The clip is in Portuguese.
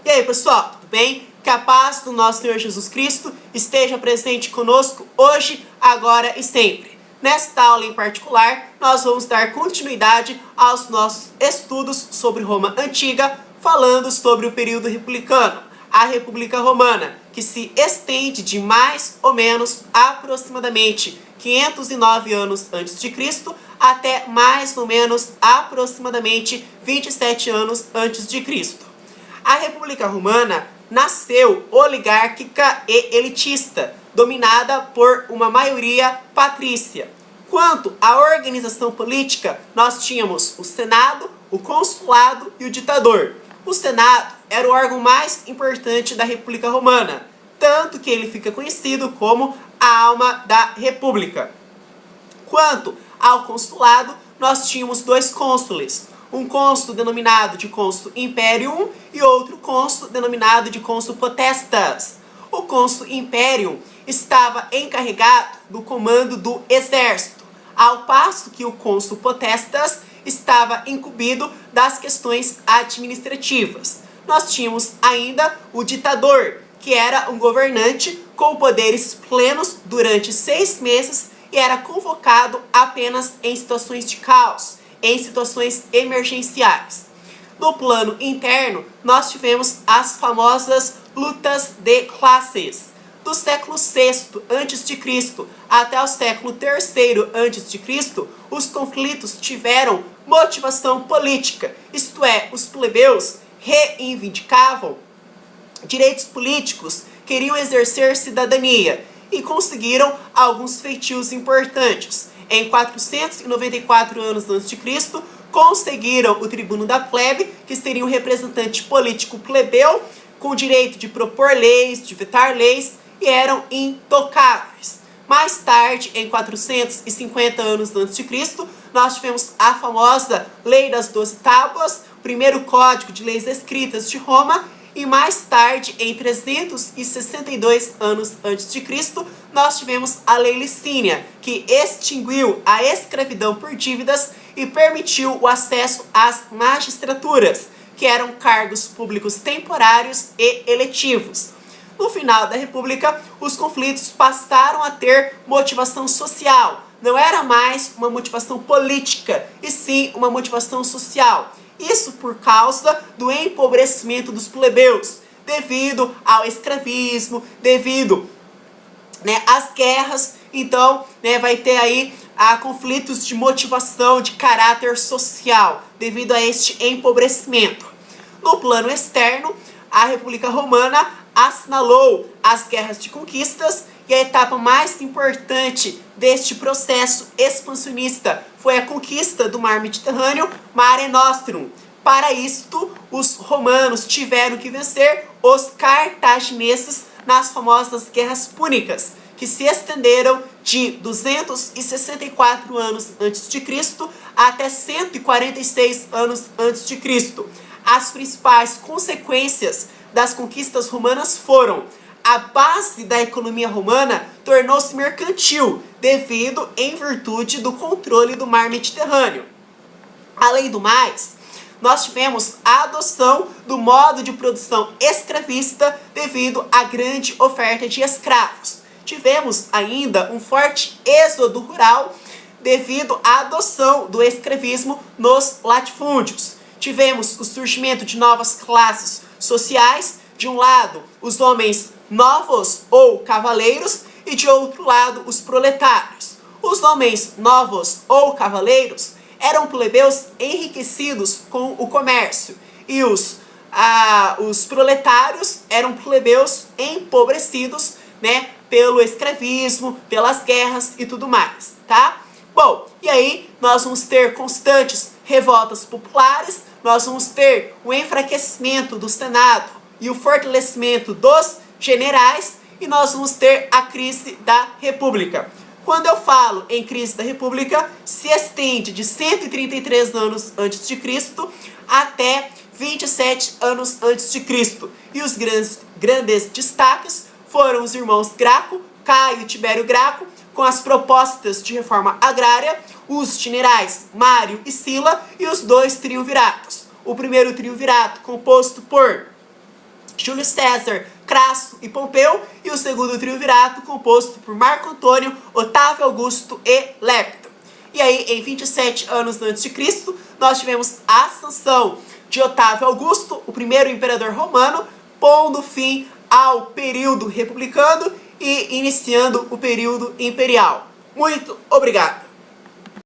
E aí, pessoal, tudo bem? Que a paz do nosso Senhor Jesus Cristo esteja presente conosco hoje, agora e sempre. Nesta aula em particular, nós vamos dar continuidade aos nossos estudos sobre Roma Antiga, falando sobre o período republicano, a República Romana, que se estende de mais ou menos aproximadamente 509 anos antes de Cristo até mais ou menos aproximadamente 27 anos antes de Cristo. A República Romana nasceu oligárquica e elitista, dominada por uma maioria patrícia. Quanto à organização política, nós tínhamos o Senado, o Consulado e o Ditador. O Senado era o órgão mais importante da República Romana, tanto que ele fica conhecido como a alma da República. Quanto ao Consulado, nós tínhamos dois cônsules, um cônsul denominado de cônsul imperium e outro cônsul denominado de cônsul potestas. O cônsul imperium estava encarregado do comando do exército, ao passo que o cônsul potestas estava incumbido das questões administrativas. Nós tínhamos ainda o ditador, que era um governante com poderes plenos durante 6 meses e era convocado apenas em situações de caos, em situações emergenciais. No plano interno, nós tivemos as famosas lutas de classes. Do século VI a.C. até o século III a.C., os conflitos tiveram motivação política, isto é, os plebeus reivindicavam direitos políticos, queriam exercer cidadania e conseguiram alguns feitios importantes. Em 494 anos antes de Cristo, conseguiram o tribuno da plebe, que seria um representante político plebeu, com o direito de propor leis, de vetar leis, e eram intocáveis. Mais tarde, em 450 anos antes de Cristo, nós tivemos a famosa Lei das 12 Tábuas, o primeiro código de leis escritas de Roma, e mais tarde, em 362 anos antes de Cristo, nós tivemos a Lei Licínia, que extinguiu a escravidão por dívidas e permitiu o acesso às magistraturas, que eram cargos públicos temporários e eletivos. No final da República, os conflitos passaram a ter motivação social. Não era mais uma motivação política, e sim uma motivação social. Isso por causa do empobrecimento dos plebeus, devido ao escravismo, devido às guerras. Então, vai ter aí conflitos de motivação de caráter social, devido a este empobrecimento. No plano externo, a República Romana assinalou as guerras de conquistas, e a etapa mais importante deste processo expansionista foi a conquista do mar Mediterrâneo, Mare Nostrum. Para isto, os romanos tiveram que vencer os cartagineses nas famosas Guerras Púnicas, que se estenderam de 264 anos antes de Cristo até 146 anos antes de Cristo. As principais consequências das conquistas romanas foram: a base da economia romana tornou-se mercantil, devido em virtude do controle do mar Mediterrâneo. Além do mais, nós tivemos a adoção do modo de produção escravista devido à grande oferta de escravos. Tivemos ainda um forte êxodo rural devido à adoção do escravismo nos latifúndios. Tivemos o surgimento de novas classes sociais, de um lado os homens novos ou cavaleiros e de outro lado os proletários. Os homens novos ou cavaleiros eram plebeus enriquecidos com o comércio e os proletários eram plebeus empobrecidos, pelo escravismo, pelas guerras e tudo mais, tá? Bom, e aí nós vamos ter constantes revoltas populares, nós vamos ter o enfraquecimento do Senado e o fortalecimento dos generais, e nós vamos ter a crise da República. Quando eu falo em crise da República, se estende de 133 anos antes de Cristo até 27 anos antes de Cristo. E os grandes destaques foram os irmãos Graco, Caio e Tibério Graco, com as propostas de reforma agrária, os generais Mário e Sila e os dois triunviratos. O primeiro triunvirato, composto por Júlio César, Crasso e Pompeu, e o segundo triunvirato composto por Marco Antônio, Otávio Augusto e Lepto. E aí, em 27 anos antes de Cristo, nós tivemos a ascensão de Otávio Augusto, o primeiro imperador romano, pondo fim ao período republicano e iniciando o período imperial. Muito obrigado!